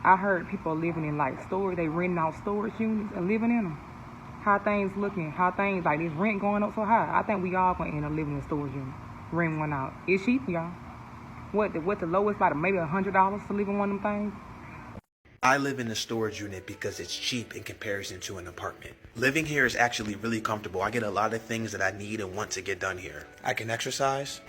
I heard people living in like storage, they renting out storage units and living in them. How things looking, how things like this rent going up so high. I think we all gonna end up living in storage units, rent one out. It's cheap, y'all. What the lowest, like maybe $100 to live in one of them things? I live in a storage unit because it's cheap in comparison to an apartment. Living here is actually really comfortable. I get a lot of things that I need and want to get done here. I can exercise.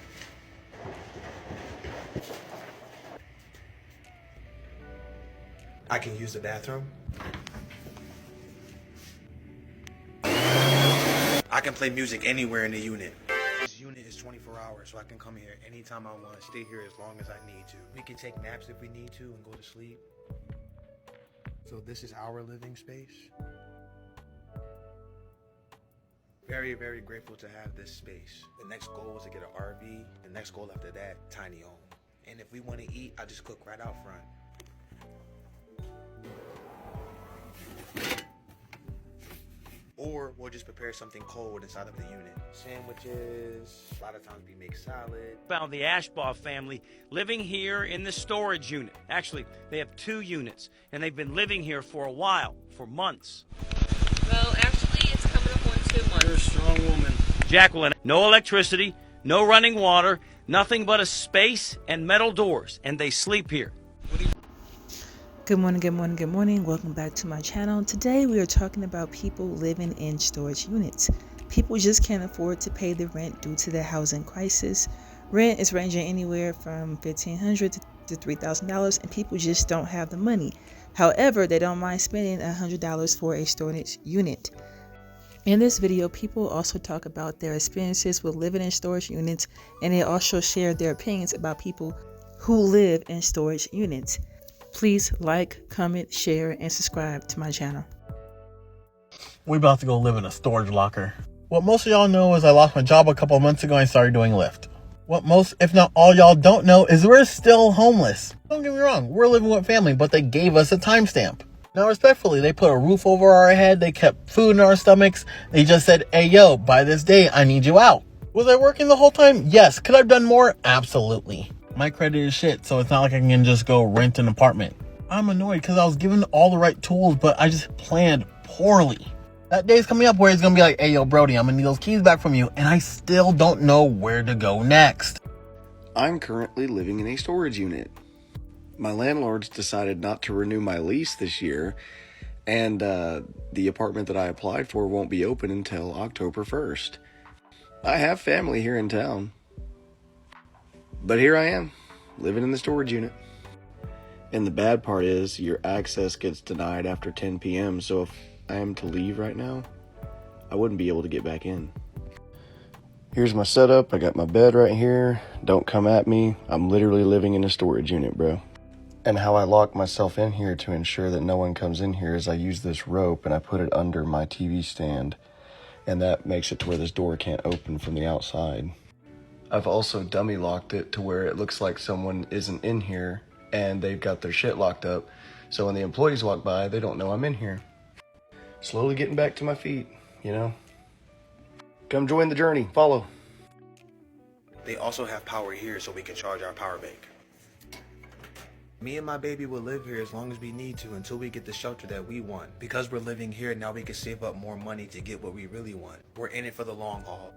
I can use the bathroom. I can play music anywhere in the unit. This unit is 24 hours, so I can come here anytime I want, stay here as long as I need to. We can take naps if we need to and go to sleep. So this is our living space. Very, very grateful to have this space. The next goal is to get an RV. The next goal after that, tiny home. And if we want to eat, I just cook right out front. Or we'll just prepare something cold inside of the unit. Sandwiches, a lot of times we make salad. Found the Ashbaugh family living here in the storage unit. Actually, they have 2 units, and they've been living here for a while, for months. Well, actually, it's coming up on 2 months. You're a strong woman. Jacqueline, no electricity, no running water, nothing but a space and metal doors, and they sleep here. Good morning, good morning, good morning. Welcome back to my channel. Today we are talking about people living in storage units. People just can't afford to pay the rent due to the housing crisis. Rent is ranging anywhere from $1,500 to $3,000 and people just don't have the money. However, they don't mind spending $100 for a storage unit. In this video, people also talk about their experiences with living in storage units, and they also share their opinions about people who live in storage units. Please like, comment, share, and subscribe to my channel. We about to go live in a storage locker. What most of y'all know is I lost my job a couple of months ago and started doing Lyft. What most, if not all y'all don't know is we're still homeless. Don't get me wrong, we're living with family, but they gave us a timestamp. Now respectfully, they put a roof over our head, they kept food in our stomachs, they just said, hey yo, by this day, I need you out. Was I working the whole time? Yes. Could I have done more? Absolutely. My credit is shit, so it's not like I can just go rent an apartment. I'm annoyed because I was given all the right tools, but I just planned poorly. That day's coming up where it's going to be like, hey, yo, Brody, I'm going to need those keys back from you, and I still don't know where to go next. I'm currently living in a storage unit. My landlords decided not to renew my lease this year, and the apartment that I applied for won't be open until October 1st. I have family here in town. But here I am, living in the storage unit. And the bad part is your access gets denied after 10 p.m. So if I am to leave right now, I wouldn't be able to get back in. Here's my setup. I got my bed right here. Don't come at me. I'm literally living in a storage unit, bro. And how I lock myself in here to ensure that no one comes in here is I use this rope and I put it under my TV stand. And that makes it to where this door can't open from the outside. I've also dummy locked it to where it looks like someone isn't in here and they've got their shit locked up. So when the employees walk by, they don't know I'm in here. Slowly getting back to my feet, you know. Come join the journey. Follow. They also have power here so we can charge our power bank. Me and my baby will live here as long as we need to until we get the shelter that we want. Because we're living here, now we can save up more money to get what we really want. We're in it for the long haul.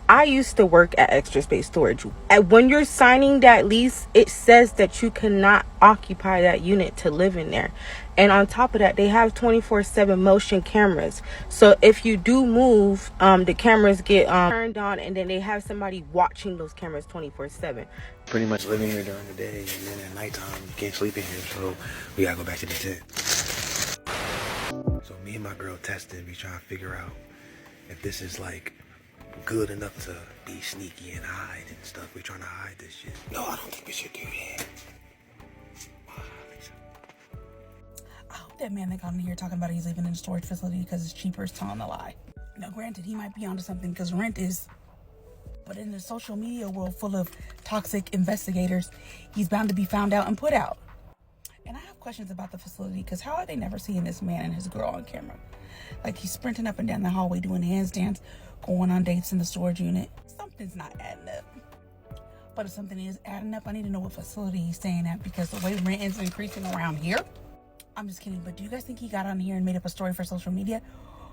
I used to work at Extra Space Storage. And when you're signing that lease, it says that you cannot occupy that unit to live in there. And on top of that, they have 24/7 motion cameras. So if you do move, the cameras get turned on, and then they have somebody watching those cameras 24/7. Pretty much living here during the day, and then at nighttime you can't sleep in here, so we gotta go back to the tent. So me and my girl tested. We trying to figure out if this is like good enough to be sneaky and hide and stuff. We trying to hide this shit. No, I don't think we should do that. That man that got in here talking about he's living in a storage facility because it's cheaper is telling a lie. Now, granted, he might be onto something because rent is, but in the social media world full of toxic investigators, he's bound to be found out and put out. And I have questions about the facility because how are they never seeing this man and his girl on camera? Like he's sprinting up and down the hallway doing handstands, going on dates in the storage unit. Something's not adding up. But if something is adding up, I need to know what facility he's staying at because the way rent is increasing around here, I'm just kidding, but do you guys think he got on here and made up a story for social media?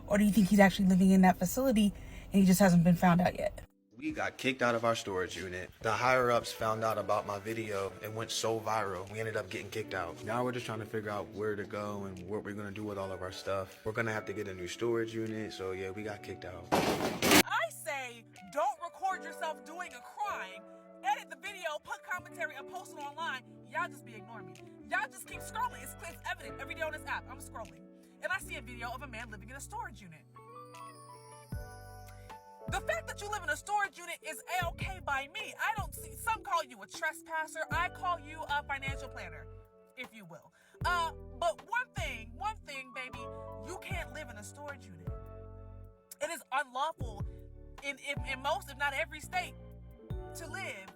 Or do you think he's actually living in that facility and he just hasn't been found out yet? We got kicked out of our storage unit. The higher-ups found out about my video and went so viral, we ended up getting kicked out. Now we're just trying to figure out where to go and what we're gonna do with all of our stuff. We're gonna have to get a new storage unit, so yeah, we got kicked out. I say, don't record yourself doing a crime, edit the video, put commentary, and post it online. Y'all just be ignoring me. Y'all just keep scrolling. It's evident every day on this app. I'm scrolling, and I see a video of a man living in a storage unit. The fact that you live in a storage unit is A-okay by me. I don't see, some call you a trespasser. I call you a financial planner, if you will. But one thing, baby, you can't live in a storage unit. It is unlawful in most, if not every state, to live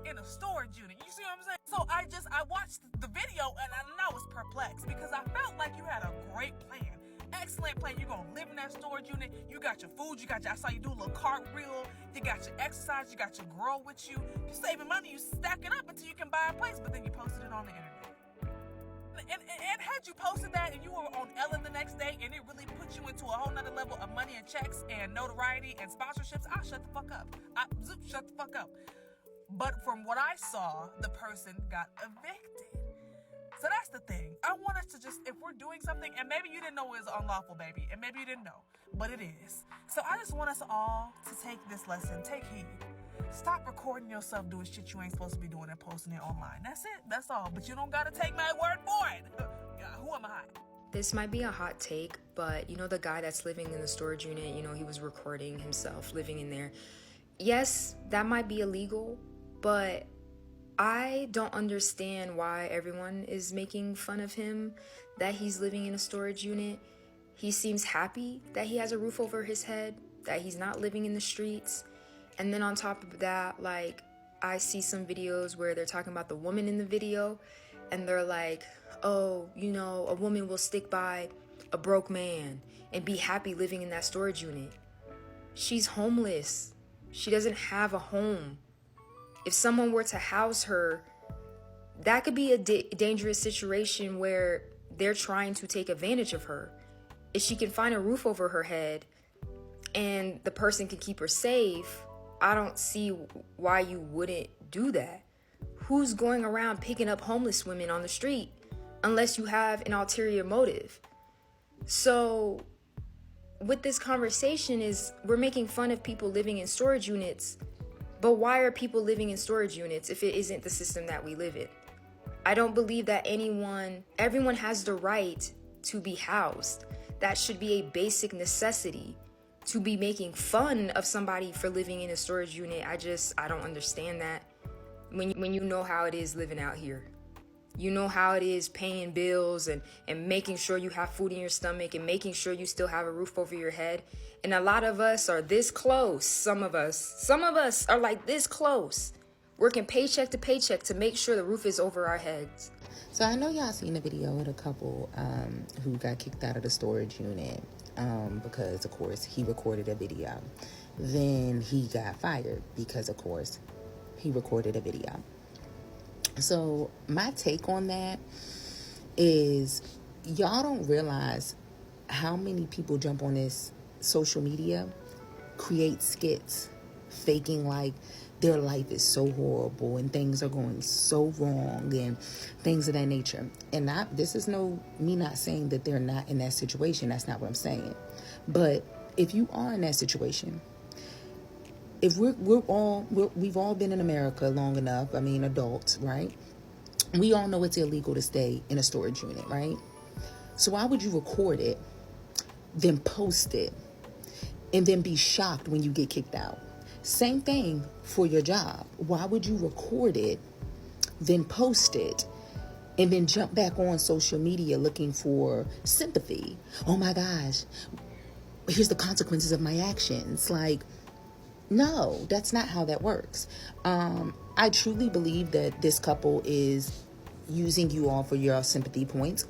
in a storage unit. You see what I'm saying? So I watched the video and I was perplexed because I felt like you had a great plan. Excellent plan. You're gonna live in that storage unit. You got your food. I saw you do a little cartwheel. You got your exercise. You got your girl with you. You're saving money. You stack it up until you can buy a place. But then you posted it on the internet. And had you posted that and you were on Ellen the next day and it really put you into a whole nother level of money and checks and notoriety and sponsorships, I'll shut the fuck up. Shut the fuck up. But from what I saw, the person got evicted. So that's the thing. I want us to just, if we're doing something, and maybe you didn't know it was unlawful, baby, and maybe you didn't know, but it is. So I just want us all to take this lesson, take heed. Stop recording yourself doing shit you ain't supposed to be doing and posting it online. That's it. That's all. But you don't gotta take my word for it. Who am I? This might be a hot take, but you know the guy that's living in the storage unit, you know, he was recording himself living in there. Yes, that might be illegal, but I don't understand why everyone is making fun of him, that he's living in a storage unit. He seems happy that he has a roof over his head, that he's not living in the streets. And then on top of that, like, I see some videos where they're talking about the woman in the video, and they're like, oh, you know, a woman will stick by a broke man and be happy living in that storage unit. She's homeless. She doesn't have a home. If someone were to house her, that could be a dangerous situation where they're trying to take advantage of her. If she can find a roof over her head and the person can keep her safe, I don't see why you wouldn't do that. Who's going around picking up homeless women on the street unless you have an ulterior motive? So with this conversation is we're making fun of people living in storage units. But why are people living in storage units if it isn't the system that we live in? I don't believe that everyone has the right to be housed. That should be a basic necessity. To be making fun of somebody for living in a storage unit, I don't understand that. When you know how it is living out here. You know how it is paying bills and making sure you have food in your stomach and making sure you still have a roof over your head. And a lot of us are this close. Some of us are like this close, working paycheck to paycheck to make sure the roof is over our heads. So I know y'all seen a video with a couple who got kicked out of the storage unit because, of course, he recorded a video. Then he got fired because, of course, he recorded a video. So my take on that is y'all don't realize how many people jump on this social media, create skits, faking like their life is so horrible and things are going so wrong and things of that nature. And this is me not saying that they're not in that situation. That's not what I'm saying. But if you are in that situation, if we've all been in America long enough, I mean, adults, right? We all know it's illegal to stay in a storage unit, right? So why would you record it, then post it, and then be shocked when you get kicked out? Same thing for your job. Why would you record it, then post it, and then jump back on social media looking for sympathy? Oh my gosh, here's the consequences of my actions. Like, no, that's not how that works. I truly believe that this couple is using you all for your sympathy points.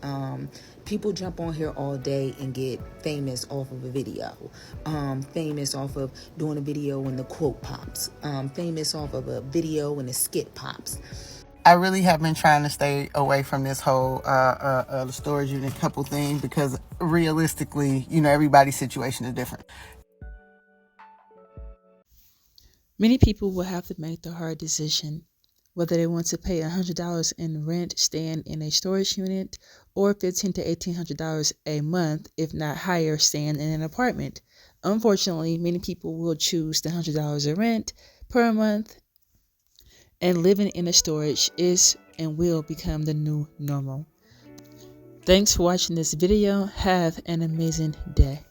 People jump on here all day and get famous off of a video. Famous off of doing a video and the quote pops. Famous off of a video and the skit pops. I really have been trying to stay away from this whole storage unit couple thing, because realistically, everybody's situation is different. Many people will have to make the hard decision whether they want to pay $100 in rent staying in a storage unit, or $1,500 to $1,800 a month, if not higher, staying in an apartment. Unfortunately, many people will choose the $100 of rent per month, and living in a storage is and will become the new normal. Thanks for watching this video. Have an amazing day.